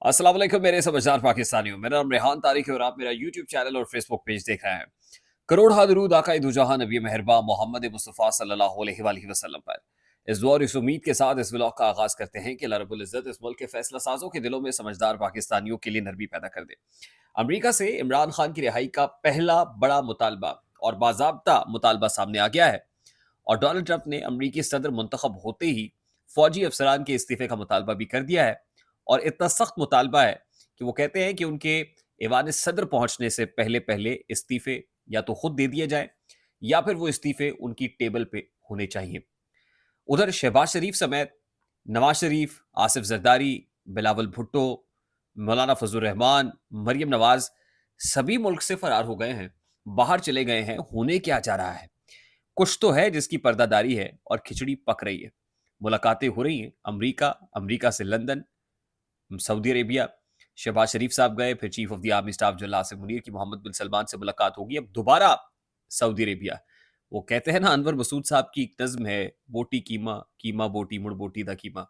अस्सलाम वालेकुम मेरे समझदार पाकिस्तानियों। मेरा नाम रेहान तारिक है और आप मेरा यूट्यूब चैनल और फेसबुक पेज देख रहे हैं। करोड़ हा दरूद आका दो जहां नबी मेहरबान मोहम्मद मुस्तफ़ा सल्लल्लाहु अलैहि वसल्लम पर। इस दुआ और इस उम्मीद के साथ इस व्लॉग का आगाज करते हैं कि अल्लाह रब्बुल इज़्ज़त इस मुल्क के फैसला साजों के दिलों में समझदार पाकिस्तानियों के लिए नरमी पैदा कर दे। अमेरिका से इमरान खान की रिहाई का पहला बड़ा मुतालबा और बाज़ाब्ता मुतालबा सामने आ गया है और डोनाल्ड ट्रंप ने अमरीकी सदर मुंतखब होते ही फौजी अफसरान के इस्तीफे का मुतालबा भी कर दिया है। और इतना सख्त मुतालबा है कि वो कहते हैं कि उनके ऐवान सदर पहुंचने से पहले पहले इस्तीफे या तो खुद दे दिए जाए या फिर वो इस्तीफे उनकी टेबल पे होने चाहिए। उधर शहबाज शरीफ समेत नवाज शरीफ, आसिफ जरदारी, बिलावल भुट्टो, मौलाना फजल रहमान, मरियम नवाज सभी मुल्क से फरार हो गए हैं, बाहर चले गए हैं। होने क्या जा रहा है? कुछ तो है जिसकी पर्दादारी है और खिचड़ी पक रही है। मुलाकातें हो रही हैं, अमरीका, अमरीका से लंदन, सऊदी अरेबिया। शहबाज शरीफ साहब गए, फिर chief of the army staff general Asif Munir की मोहम्मद बिन सलमान से मुलाकात होगी, अब दोबारा सऊदी अरेबिया। वो कहते हैं ना, अनवर मसूद साहब की एक नज्म है, बोटी कीमा, कीमा बोटी, मुड़ बोटी दा कीमा।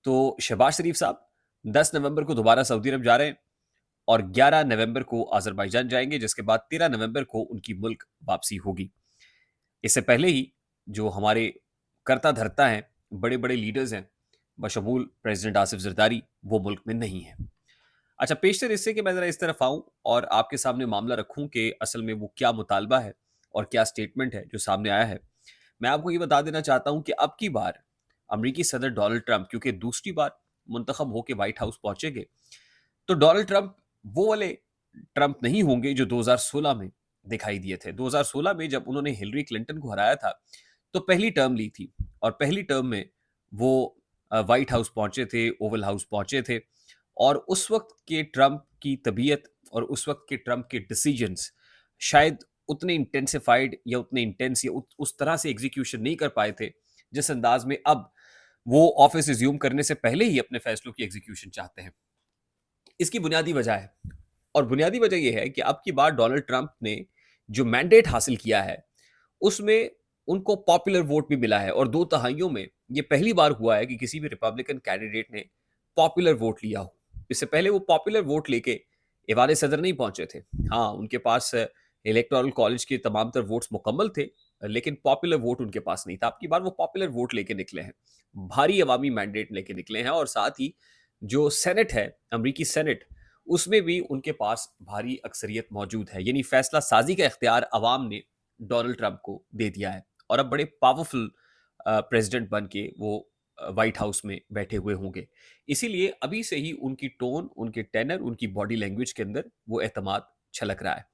तो शहबाज शरीफ साहब 10 नवंबर को दोबारा सऊदी अरब जा रहे हैं और 11 नवंबर को अजरबैजान जाएंगे, जिसके बाद 13 नवंबर को उनकी मुल्क वापसी होगी। इससे पहले ही जो हमारे करता धरता हैं, बड़े बड़े लीडर्स हैं, बशमूल प्रेसिडेंट आसिफ जरदारी, वो मुल्क में नहीं है। अच्छा, पेशतर इससे कि मैं ज़रा इस तरफ आऊं और आपके सामने मामला रखूं कि असल में वो क्या मुतालबा है और क्या स्टेटमेंट है जो सामने आया है। मैं आपको ये बता देना चाहता हूं कि अब की बार अमरीकी सदर डोनाल्ड ट्रंप क्योंकि दूसरी बार मुंतखब होकर व्हाइट हाउस पहुंचेंगे, तो डोनाल्ड ट्रंप वो वाले ट्रंप नहीं होंगे जो 2016 में दिखाई दिए थे। 2016 में जब उन्होंने हिलरी क्लिंटन को हराया था, तो पहली टर्म ली थी और पहली टर्म में वो व्हाइट हाउस पहुंचे थे, ओवल हाउस पहुंचे थे और उस वक्त के ट्रंप की तबीयत और उस वक्त के ट्रंप के डिसीजंस शायद उतने इंटेंसिफाइड या उतने इंटेंस या उस तरह से एग्जीक्यूशन नहीं कर पाए थे जिस अंदाज में अब वो ऑफिस रिज्यूम करने से पहले ही अपने फैसलों की एग्जीक्यूशन चाहते हैं। इसकी बुनियादी वजह है और बुनियादी वजह यह है कि अब की बार डोनाल्ड ट्रंप ने जो मैंडेट हासिल किया है उसमें उनको पॉपुलर वोट भी मिला है और 2 तिहाइयों में ये पहली बार हुआ है कि किसी भी रिपब्लिकन कैंडिडेट ने पॉपुलर वोट लिया हो। इससे पहले वो पॉपुलर वोट लेके ऐवान सदर नहीं पहुंचे थे। हाँ, उनके पास इलेक्टोरल कॉलेज के तमाम तर वोट्स मुकम्मल थे, लेकिन पॉपुलर वोट उनके पास नहीं था। अब की बार वो पॉपुलर वोट लेके निकले हैं, भारी अवामी मैंडेट लेके निकले हैं और साथ ही जो सेनेट है, अमरीकी सेनेट, उसमें भी उनके पास भारी अक्सरियत मौजूद है। यानी फैसला साजी का इख्तियार अवाम ने डोनाल्ड ट्रंप को दे दिया है और अब बड़े पावरफुल प्रेसिडेंट बन के वो व्हाइट हाउस में बैठे हुए होंगे। इसीलिए अभी से ही उनकी टोन, उनके टेनर, उनकी बॉडी लैंग्वेज के अंदर वो एतमाद छलक रहा है।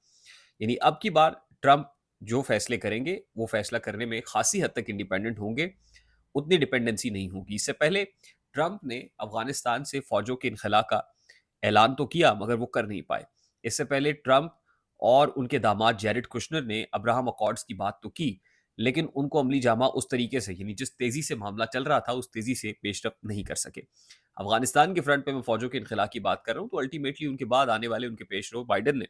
यानी अब की बार ट्रंप जो फैसले करेंगे वो फैसला करने में खासी हद तक इंडिपेंडेंट होंगे, उतनी डिपेंडेंसी नहीं होगी। इससे पहले ट्रंप ने अफगानिस्तान से फौजों के इनखला का ऐलान तो किया मगर वो कर नहीं पाए। इससे पहले ट्रंप और उनके दामाद जैरेड कुशनर ने अब्राहम अकॉर्ड्स की बात तो की, लेकिन उनको अमली जामा उस तरीके से, यानी जिस तेजी से मामला चल रहा था उस तेजी से पेशरफ नहीं कर सके। अफगानिस्तान के फ्रंट पे मैं फौजों के इनखला की बात कर रहा हूँ, तो अल्टीमेटली उनके बाद आने वाले उनके पेशरो बाइडन ने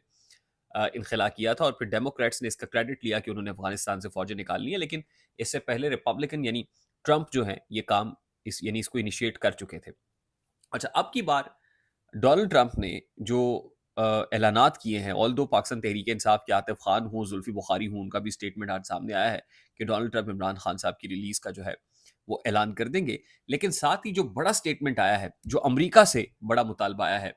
इनखला किया था और फिर डेमोक्रेट्स ने इसका क्रेडिट लिया कि उन्होंने अफगानिस्तान से फौजें निकालनी है, लेकिन इससे पहले रिपब्लिकन यानी ट्रंप जो है ये काम यानी इसको इनिशिएट कर चुके थे। अच्छा, अब की बार डोनाल्ड ट्रंप ने जो ऐलानात किए हैं, ऑल दो पाकिस्तान तहरीक इंसाफ के आतिफ खान हूँ, जुल्फी बुखारी हूँ, उनका भी स्टेटमेंट आज सामने आया है कि डोनाल्ड ट्रंप इमरान खान साहब की रिलीज का जो है वो ऐलान कर देंगे। लेकिन साथ ही जो बड़ा स्टेटमेंट आया है, जो अमेरिका से बड़ा मुतालबा आया है,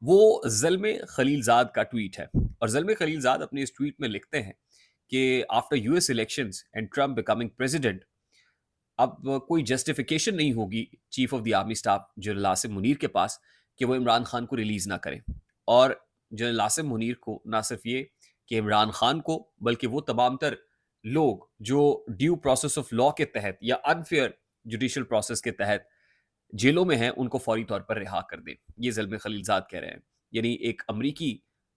वो ज़ल्मे खलीलजाद का ट्वीट है और ज़ल्मे खलीलजाद अपने इस ट्वीट में लिखते हैं कि after US elections and Trump becoming president, अब कोई जस्टिफिकेशन नहीं होगी chief of the army staff general Asim Munir के पास कि वो इमरान खान को रिलीज ना करें। और जनरल आसिम मुनीर को ना सिर्फ ये कि इमरान खान को, बल्कि वो तमाम तर लोग जो ड्यू प्रोसेस ऑफ लॉ के तहत या अनफेयर जुडिशियल प्रोसेस के तहत जेलों में हैं, उनको फौरी तौर पर रिहा कर दें। ये ज़ल्मे खलीलजाद कह रहे हैं। यानी एक अमरीकी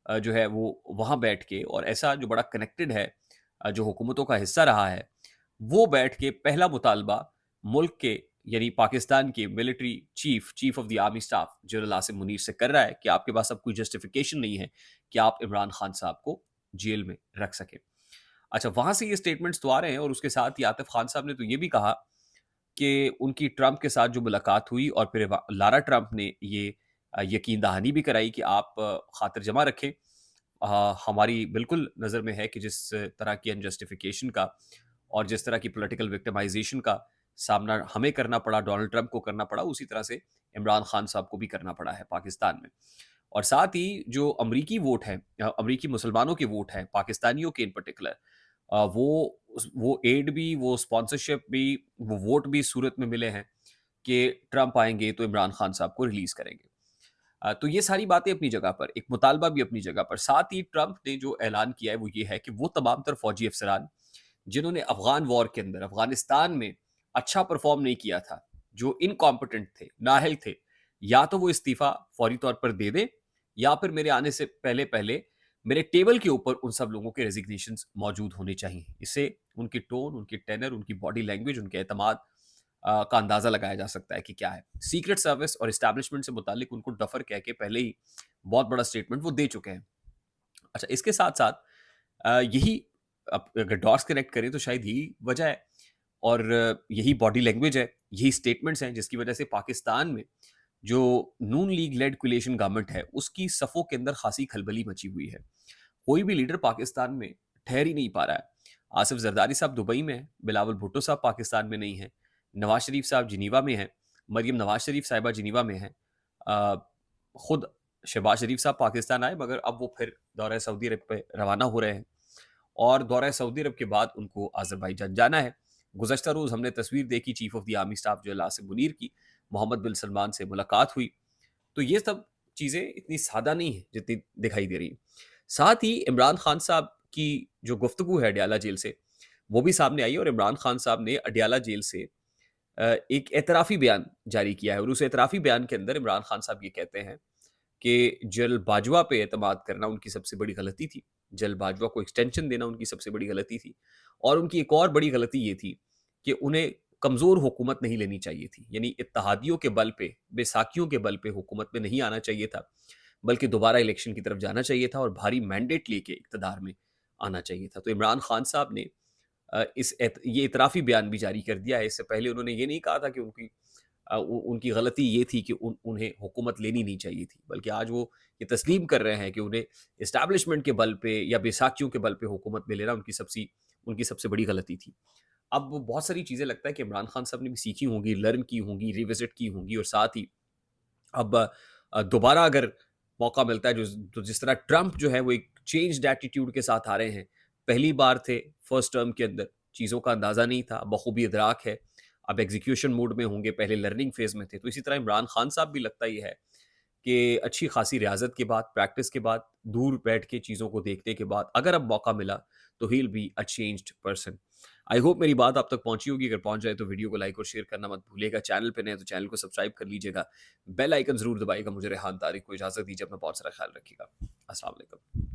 जो है वो वहाँ बैठ के, और ऐसा जो बड़ा कनेक्टेड है, जो हुकूमतों का हिस्सा रहा है, वो बैठ के पहला मुतालबा मुल्क के यानी पाकिस्तान के military chief, chief of the army staff general Asim Munir से कर रहा है कि आपके पास अब कोई जस्टिफिकेशन नहीं है कि आप इमरान खान साहब को जेल में रख सकें। अच्छा, वहां से ये स्टेटमेंट्स तो आ रहे हैं और उसके साथ ही आतिफ खान साहब ने तो ये भी कहा कि उनकी ट्रंप के साथ जो मुलाकात हुई और फिर लारा ट्रंप ने ये یقین دہانی بھی کرائی کہ آپ خاطر جمع رکھیں. ہماری بالکل نظر میں ہے کہ جس طرح کی انجسٹیفیکیشن کا اور جس طرح کی پولیٹیکل وکٹمائزیشن کا سامنا ہمیں کرنا پڑا، ڈونلڈ ٹرمپ کو کرنا پڑا، اسی طرح سے عمران خان صاحب کو بھی کرنا پڑا ہے پاکستان میں. اور ساتھ ہی جو امریکی ووٹ ہیں، امریکی مسلمانوں کے ووٹ ہیں، پاکستانیوں کے ان پرٹیکولر، وہ ایڈ بھی، وہ اسپانسرشپ بھی، وہ ووٹ بھی اس صورت میں ملے ہیں کہ ٹرمپ آئیں گے تو عمران خان صاحب کو ریلیز کریں گے. تو یہ ساری باتیں اپنی جگہ پر، ایک مطالبہ بھی اپنی جگہ پر. ساتھ ہی ٹرمپ نے جو اعلان کیا ہے وہ یہ ہے کہ وہ تمام تر فوجی افسران جنہوں نے افغان وار کے اندر افغانستان میں اچھا پرفارم نہیں کیا تھا، جو انکمپٹنٹ تھے، نااہل تھے، یا تو وہ استعفیٰ فوری طور پر دے دیں، یا پھر میرے آنے سے پہلے پہلے میرے ٹیبل کے اوپر ان سب لوگوں کے ریزگنیشنز موجود ہونے چاہیے. اس سے ان کی ٹون، ان کی ٹینر، ان کی باڈی لینگویج، ان کے اعتماد کا اندازہ لگایا جا سکتا ہے کہ کیا ہے. سیکرٹ سروس اور اسٹیبلشمنٹ سے متعلق ان کو ڈفر کہہ کے پہلے ہی بہت بڑا اسٹیٹمنٹ وہ دے چکے ہیں. اچھا، اس کے ساتھ ساتھ یہی اگر ڈاٹس کنیکٹ کریں تو شاید یہی وجہ ہے اور یہی باڈی لینگویج ہے، یہی اسٹیٹمنٹس ہیں جس کی وجہ سے پاکستان میں جو نون لیگ لیڈ کولیشن گورنمنٹ ہے اس کی صفوں کے اندر خاصی کھلبلی مچی ہوئی ہے. کوئی بھی لیڈر پاکستان میں ٹھہر ہی نہیں پا رہا ہے. آصف زرداری صاحب دبئی میں ہیں، بلاول بھٹو صاحب پاکستان میں نہیں ہیں، نواز شریف صاحب جنیوا میں ہیں، مریم نواز شریف صاحبہ جنیوا میں ہیں، خود شہباز شریف صاحب پاکستان آئے مگر اب وہ پھر دورہ سعودی عرب پہ روانہ ہو رہے ہیں اور دورہ سعودی عرب کے بعد ان کو آذربائیجان جانا ہے. گزشتہ روز ہم نے تصویر دیکھی chief of the army staff جو آصف منیر کی، محمد بن سلمان سے ملاقات ہوئی. تو یہ سب چیزیں اتنی سادہ نہیں ہیں جتنی دکھائی دے رہی ہیں. ساتھ ہی عمران خان صاحب کی جو گفتگو ہے اڈیالہ جیل سے وہ بھی سامنے آئی، اور عمران خان صاحب نے اڈیالہ جیل سے ایک اعترافی بیان جاری کیا ہے، اور اس اعترافی بیان کے اندر عمران خان صاحب یہ کہتے ہیں کہ جنرل باجوہ پہ اعتماد کرنا ان کی سب سے بڑی غلطی تھی، جنرل باجوہ کو ایکسٹینشن دینا ان کی سب سے بڑی غلطی تھی، اور ان کی ایک اور بڑی غلطی یہ تھی کہ انہیں کمزور حکومت نہیں لینی چاہیے تھی. یعنی اتحادیوں کے بل پہ، بے ساکھیوں کے بل پہ حکومت میں نہیں آنا چاہیے تھا، بلکہ دوبارہ الیکشن کی طرف جانا چاہیے تھا اور بھاری مینڈیٹ لے کے اقتدار میں آنا چاہیے تھا. تو عمران خان صاحب نے یہ اعترافی بیان بھی جاری کر دیا ہے. اس سے پہلے انہوں نے یہ نہیں کہا تھا کہ ان کی غلطی یہ تھی کہ انہیں حکومت لینی نہیں چاہیے تھی، بلکہ آج وہ یہ تسلیم کر رہے ہیں کہ انہیں اسٹیبلشمنٹ کے بل پہ یا بیساکھیوں کے بل پہ حکومت میں لینا ان کی سب سے بڑی غلطی تھی. اب بہت ساری چیزیں لگتا ہے کہ عمران خان صاحب نے بھی سیکھی ہوں گی، لرن کی ہوں گی، ریوزٹ کی ہوں گی، اور ساتھ ہی اب دوبارہ اگر موقع ملتا ہے تو جس طرح ٹرمپ جو ہے وہ ایک چینجڈ ایٹیٹیوڈ کے ساتھ آ رہے ہیں، پہلی بار تھے فرسٹ ٹرم کے اندر، چیزوں کا اندازہ نہیں تھا، بخوبی ادراک ہے، اب ایگزیکیوشن موڈ میں ہوں گے، پہلے لرننگ فیز میں تھے. تو اسی طرح عمران خان صاحب بھی لگتا یہ ہے کہ اچھی خاصی ریاضت کے بعد، پریکٹس کے بعد، دور بیٹھ کے چیزوں کو دیکھنے کے بعد اگر اب موقع ملا تو ہی will be a changed person. I hope میری بات آپ تک پہنچی ہوگی. اگر پہنچ جائے تو ویڈیو کو لائک اور شیئر کرنا مت بھولے گا. چینل پہ نئے تو چینل کو سبسکرائب کر لیجیے گا. بیل آئیکن ضرور دبائیے گا. مجھے ریحان طارق کو اجازت دیجیے. اپنا بہت سارا خیال رکھیے گا. السلام علیکم.